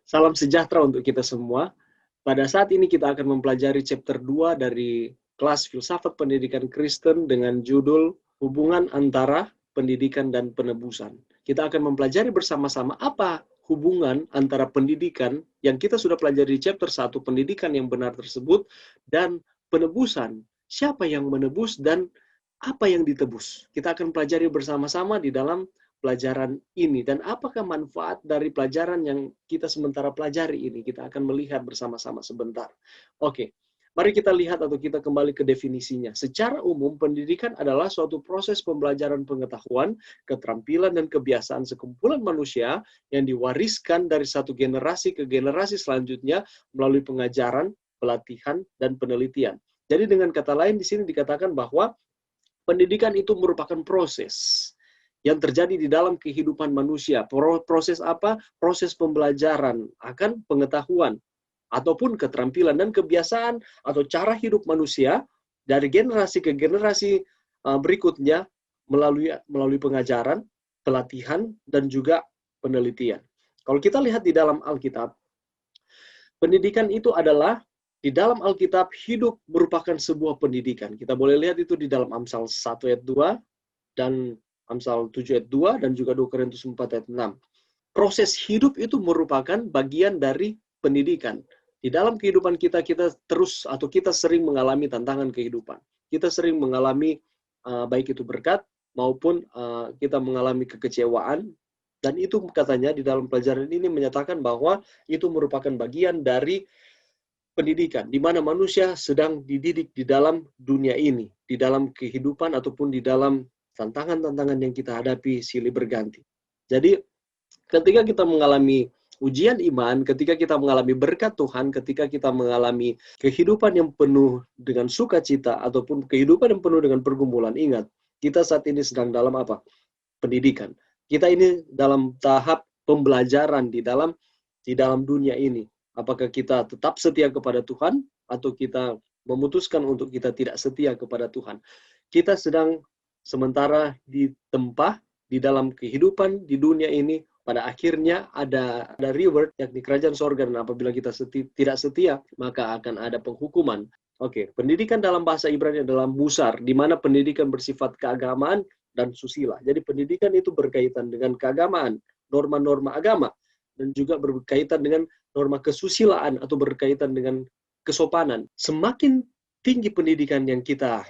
Salam sejahtera untuk kita semua. Pada saat ini kita akan mempelajari chapter 2 dari kelas Filsafat Pendidikan Kristen dengan judul Hubungan Antara Pendidikan dan Penebusan. Kita akan mempelajari bersama-sama apa hubungan antara pendidikan yang kita sudah pelajari di chapter 1, pendidikan yang benar tersebut, dan penebusan. Siapa yang menebus dan apa yang ditebus? Kita akan pelajari bersama-sama di dalam pelajaran ini, dan apakah manfaat dari pelajaran yang kita sementara pelajari ini. Kita akan melihat bersama-sama sebentar. Oke, mari kita lihat atau kita kembali ke definisinya. Secara umum, pendidikan adalah suatu proses pembelajaran pengetahuan, keterampilan, dan kebiasaan sekumpulan manusia yang diwariskan dari satu generasi ke generasi selanjutnya melalui pengajaran, pelatihan, dan penelitian. Jadi dengan kata lain di sini dikatakan bahwa pendidikan itu merupakan proses yang terjadi di dalam kehidupan manusia. Proses apa? Proses pembelajaran akan pengetahuan ataupun keterampilan dan kebiasaan atau cara hidup manusia dari generasi ke generasi berikutnya melalui pengajaran, pelatihan, dan juga penelitian. Kalau kita lihat di dalam Alkitab, pendidikan itu adalah di dalam Alkitab hidup merupakan sebuah pendidikan. Kita boleh lihat itu di dalam Amsal 1 ayat 2 dan Amsal 7 ayat 2 dan juga 2 Korintus 4 ayat 6. Proses hidup itu merupakan bagian dari pendidikan. Di dalam kehidupan kita terus atau kita sering mengalami tantangan kehidupan. Kita sering mengalami baik itu berkat maupun kita mengalami kekecewaan, dan itu katanya di dalam pelajaran ini menyatakan bahwa itu merupakan bagian dari pendidikan, di mana manusia sedang dididik di dalam dunia ini, di dalam kehidupan ataupun di dalam tantangan-tantangan yang kita hadapi silih berganti. Jadi, ketika kita mengalami ujian iman, ketika kita mengalami berkat Tuhan, ketika kita mengalami kehidupan yang penuh dengan sukacita, ataupun kehidupan yang penuh dengan pergumulan, ingat, kita saat ini sedang dalam apa? Pendidikan. Kita ini dalam tahap pembelajaran di dalam dunia ini. Apakah kita tetap setia kepada Tuhan, atau kita memutuskan untuk kita tidak setia kepada Tuhan. Kita sedang sementara ditempa di dalam kehidupan di dunia ini, pada akhirnya ada reward, yakni kerajaan sorga, dan apabila kita tidak setia, maka akan ada penghukuman. Oke, pendidikan dalam bahasa Ibrani adalah musar, di mana pendidikan bersifat keagamaan dan susila. Jadi pendidikan itu berkaitan dengan keagamaan, norma-norma agama, dan juga berkaitan dengan norma kesusilaan atau berkaitan dengan kesopanan. Semakin tinggi pendidikan yang kita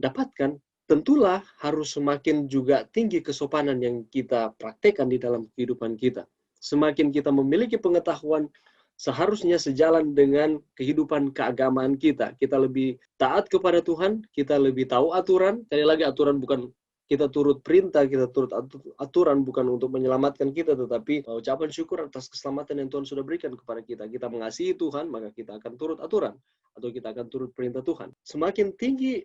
dapatkan, tentulah harus semakin juga tinggi kesopanan yang kita praktekkan di dalam kehidupan kita. Semakin kita memiliki pengetahuan, seharusnya sejalan dengan kehidupan keagamaan kita. Kita lebih taat kepada Tuhan, kita lebih tahu aturan. Sekali lagi, aturan bukan kita turut perintah, kita turut aturan bukan untuk menyelamatkan kita, tetapi ucapan syukur atas keselamatan yang Tuhan sudah berikan kepada kita. Kita mengasihi Tuhan, maka kita akan turut aturan, atau kita akan turut perintah Tuhan. Semakin tinggi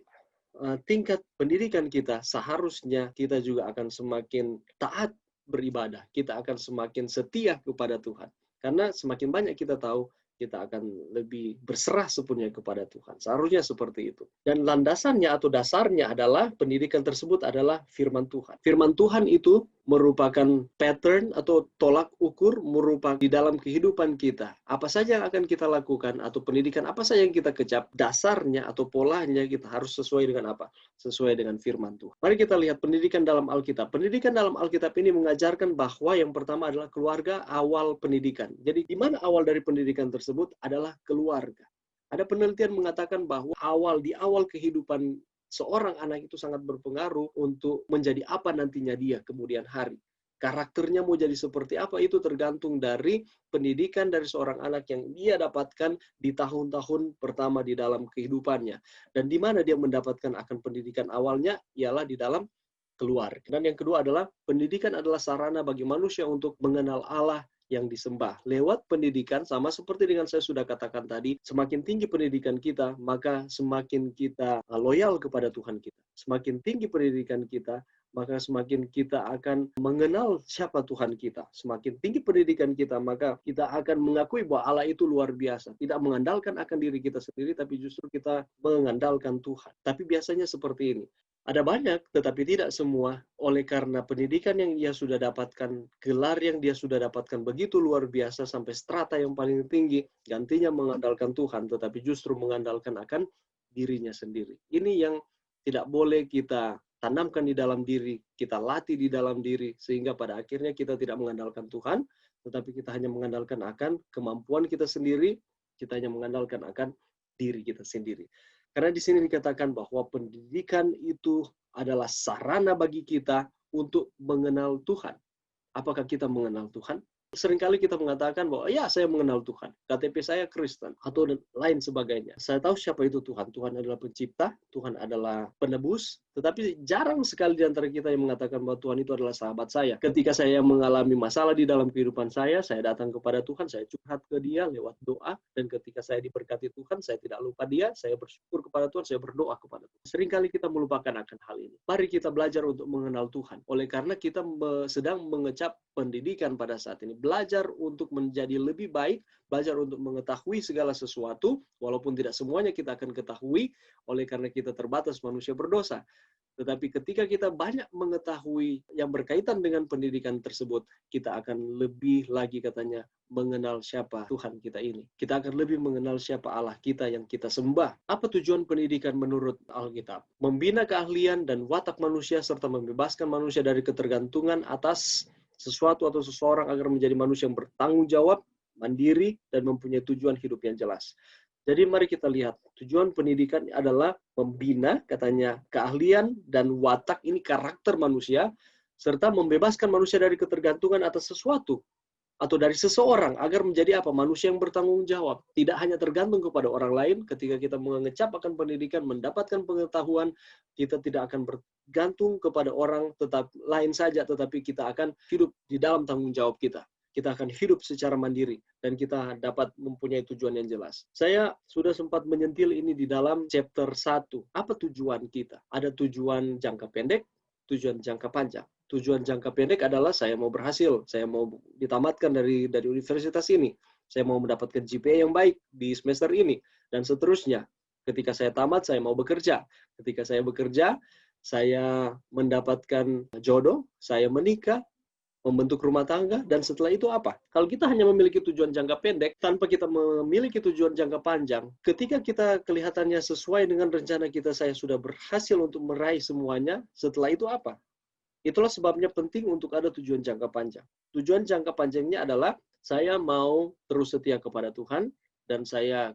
tingkat pendidikan kita, seharusnya kita juga akan semakin taat beribadah. Kita akan semakin setia kepada Tuhan. Karena semakin banyak kita tahu, kita akan lebih berserah sepenuhnya kepada Tuhan. Seharusnya seperti itu. Dan landasannya atau dasarnya adalah pendidikan tersebut adalah firman Tuhan. Firman Tuhan itu merupakan pattern atau tolak ukur merupakan di dalam kehidupan kita. Apa saja yang akan kita lakukan atau pendidikan apa saja yang kita kecap, dasarnya atau polanya kita harus sesuai dengan apa? Sesuai dengan firman Tuhan. Mari kita lihat pendidikan dalam Alkitab. Pendidikan dalam Alkitab ini mengajarkan bahwa yang pertama adalah keluarga awal pendidikan. Jadi di mana awal dari pendidikan tersebut adalah keluarga. Ada penelitian mengatakan bahwa di awal kehidupan seorang anak itu sangat berpengaruh untuk menjadi apa nantinya dia kemudian hari. Karakternya mau jadi seperti apa itu tergantung dari pendidikan dari seorang anak yang dia dapatkan di tahun-tahun pertama di dalam kehidupannya. Dan di mana dia mendapatkan akan pendidikan awalnya ialah di dalam keluarga. Dan yang kedua adalah pendidikan adalah sarana bagi manusia untuk mengenal Allah yang disembah. Lewat pendidikan, sama seperti dengan saya sudah katakan tadi, semakin tinggi pendidikan kita, maka semakin kita loyal kepada Tuhan kita. Semakin tinggi pendidikan kita, maka semakin kita akan mengenal siapa Tuhan kita. Semakin tinggi pendidikan kita, maka kita akan mengakui bahwa Allah itu luar biasa. Tidak mengandalkan akan diri kita sendiri, tapi justru kita mengandalkan Tuhan. Tapi biasanya seperti ini. Ada banyak, tetapi tidak semua. Oleh karena pendidikan yang ia sudah dapatkan, gelar yang dia sudah dapatkan begitu luar biasa sampai strata yang paling tinggi, gantinya mengandalkan Tuhan, tetapi justru mengandalkan akan dirinya sendiri. Ini yang tidak boleh kita tanamkan di dalam diri, kita latih di dalam diri, sehingga pada akhirnya kita tidak mengandalkan Tuhan, tetapi kita hanya mengandalkan akan kemampuan kita sendiri, kita hanya mengandalkan akan diri kita sendiri. Karena di sini dikatakan bahwa pendidikan itu adalah sarana bagi kita untuk mengenal Tuhan. Apakah kita mengenal Tuhan? Seringkali kita mengatakan bahwa ya saya mengenal Tuhan, KTP saya Kristen, atau lain sebagainya. Saya tahu siapa itu Tuhan. Tuhan adalah pencipta, Tuhan adalah penebus, tetapi jarang sekali di antara kita yang mengatakan bahwa Tuhan itu adalah sahabat saya. Ketika saya mengalami masalah di dalam kehidupan saya datang kepada Tuhan, saya curhat ke dia lewat doa, dan ketika saya diberkati Tuhan, saya tidak lupa dia, saya bersyukur kepada Tuhan, saya berdoa kepada Tuhan. Seringkali kita melupakan akan hal ini. Mari kita belajar untuk mengenal Tuhan. Oleh karena kita sedang mengecap pendidikan pada saat ini, belajar untuk menjadi lebih baik, belajar untuk mengetahui segala sesuatu, walaupun tidak semuanya kita akan ketahui, oleh karena kita terbatas manusia berdosa. Tetapi ketika kita banyak mengetahui yang berkaitan dengan pendidikan tersebut, kita akan lebih lagi katanya mengenal siapa Tuhan kita ini. Kita akan lebih mengenal siapa Allah kita yang kita sembah. Apa tujuan pendidikan menurut Alkitab? Membina keahlian dan watak manusia serta membebaskan manusia dari ketergantungan atas sesuatu atau seseorang agar menjadi manusia yang bertanggung jawab, mandiri, dan mempunyai tujuan hidup yang jelas. Jadi mari kita lihat, tujuan pendidikan adalah membina, katanya, keahlian dan watak, ini karakter manusia, serta membebaskan manusia dari ketergantungan atas sesuatu atau dari seseorang agar menjadi apa? Manusia yang bertanggung jawab. Tidak hanya tergantung kepada orang lain, ketika kita mengecap akan pendidikan, mendapatkan pengetahuan, kita tidak akan bergantung kepada orang tetap lain saja, tetapi kita akan hidup di dalam tanggung jawab kita. Kita akan hidup secara mandiri, dan kita dapat mempunyai tujuan yang jelas. Saya sudah sempat menyentil ini di dalam chapter 1. Apa tujuan kita? Ada tujuan jangka pendek, tujuan jangka panjang. Tujuan jangka pendek adalah saya mau berhasil, saya mau ditamatkan dari universitas ini, saya mau mendapatkan GPA yang baik di semester ini, dan seterusnya. Ketika saya tamat, saya mau bekerja. Ketika saya bekerja, saya mendapatkan jodoh, saya menikah, membentuk rumah tangga, dan setelah itu apa? Kalau kita hanya memiliki tujuan jangka pendek, tanpa kita memiliki tujuan jangka panjang, ketika kita kelihatannya sesuai dengan rencana kita, saya sudah berhasil untuk meraih semuanya, setelah itu apa? Itulah sebabnya penting untuk ada tujuan jangka panjang. Tujuan jangka panjangnya adalah, saya mau terus setia kepada Tuhan, dan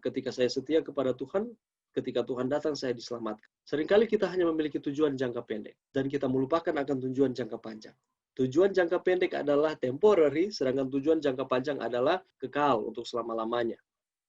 ketika saya setia kepada Tuhan, ketika Tuhan datang, saya diselamatkan. Seringkali kita hanya memiliki tujuan jangka pendek, dan kita melupakan akan tujuan jangka panjang. Tujuan jangka pendek adalah temporary, sedangkan tujuan jangka panjang adalah kekal untuk selama-lamanya.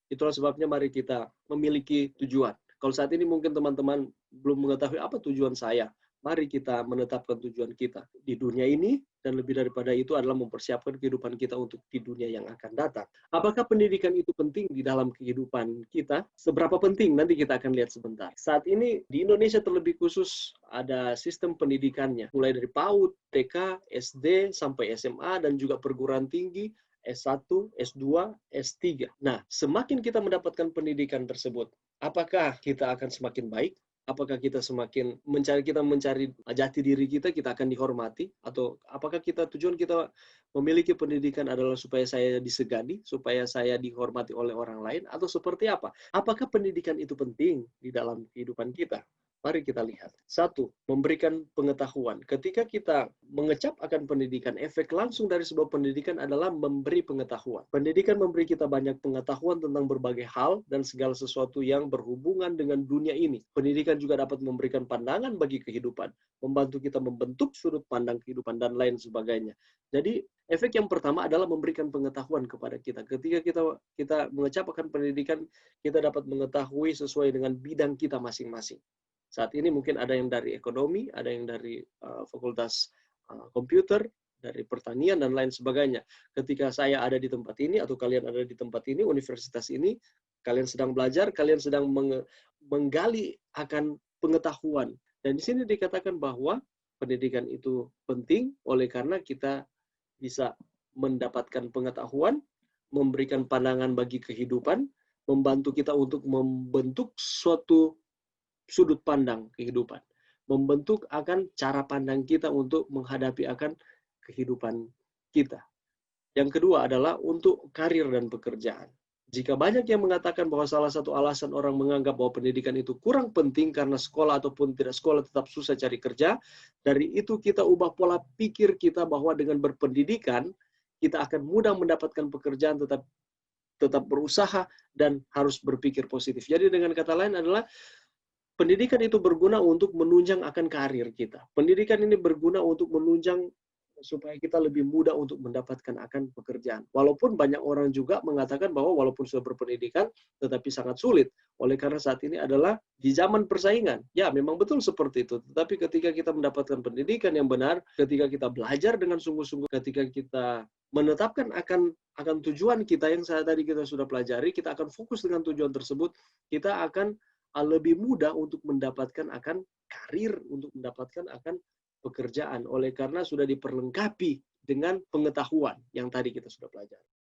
Itulah sebabnya mari kita memiliki tujuan. Kalau saat ini mungkin teman-teman belum mengetahui apa tujuan saya, mari kita menetapkan tujuan kita di dunia ini, dan lebih daripada itu adalah mempersiapkan kehidupan kita untuk di dunia yang akan datang. Apakah pendidikan itu penting di dalam kehidupan kita? Seberapa penting? Nanti kita akan lihat sebentar. Saat ini di Indonesia terlebih khusus ada sistem pendidikannya, mulai dari PAUD, TK, SD, sampai SMA, dan juga perguruan tinggi, S1, S2, S3. Nah, semakin kita mendapatkan pendidikan tersebut, apakah kita akan semakin baik? Apakah kita semakin mencari jati diri kita akan dihormati? Atau apakah tujuan kita memiliki pendidikan adalah supaya saya disegani, supaya saya dihormati oleh orang lain? Atau seperti apa? Apakah pendidikan itu penting di dalam kehidupan kita? Mari kita lihat. 1. Memberikan pengetahuan. Ketika kita mengecap akan pendidikan, efek langsung dari sebuah pendidikan adalah memberi pengetahuan. Pendidikan memberi kita banyak pengetahuan tentang berbagai hal dan segala sesuatu yang berhubungan dengan dunia ini. Pendidikan juga dapat memberikan pandangan bagi kehidupan, membantu kita membentuk sudut pandang kehidupan, dan lain sebagainya. Jadi, efek yang pertama adalah memberikan pengetahuan kepada kita. Ketika kita mengecap akan pendidikan, kita dapat mengetahui sesuai dengan bidang kita masing-masing. Saat ini mungkin ada yang dari ekonomi, ada yang dari fakultas komputer, dari pertanian, dan lain sebagainya. Ketika saya ada di tempat ini, atau kalian ada di tempat ini, universitas ini, kalian sedang belajar, kalian sedang menggali akan pengetahuan. Dan di sini dikatakan bahwa pendidikan itu penting, oleh karena kita bisa mendapatkan pengetahuan, memberikan pandangan bagi kehidupan, membantu kita untuk membentuk suatu sudut pandang kehidupan. membentuk akan cara pandang kita untuk menghadapi akan kehidupan kita. Yang kedua adalah untuk karir dan pekerjaan. Jika banyak yang mengatakan bahwa salah satu alasan orang menganggap bahwa pendidikan itu kurang penting karena sekolah ataupun tidak sekolah tetap susah cari kerja, dari itu kita ubah pola pikir kita bahwa dengan berpendidikan, kita akan mudah mendapatkan pekerjaan, tetap berusaha, dan harus berpikir positif. Jadi dengan kata lain adalah, pendidikan itu berguna untuk menunjang akan karir kita. Pendidikan ini berguna untuk menunjang supaya kita lebih mudah untuk mendapatkan akan pekerjaan. Walaupun banyak orang juga mengatakan bahwa walaupun sudah berpendidikan, tetapi sangat sulit. Oleh karena saat ini adalah di zaman persaingan. Ya, memang betul seperti itu. Tetapi ketika kita mendapatkan pendidikan yang benar, ketika kita belajar dengan sungguh-sungguh, ketika kita menetapkan akan tujuan kita yang tadi kita sudah pelajari, kita akan fokus dengan tujuan tersebut, kita akan lebih mudah untuk mendapatkan akan karir, untuk mendapatkan akan pekerjaan, oleh karena sudah diperlengkapi dengan pengetahuan yang tadi kita sudah pelajari.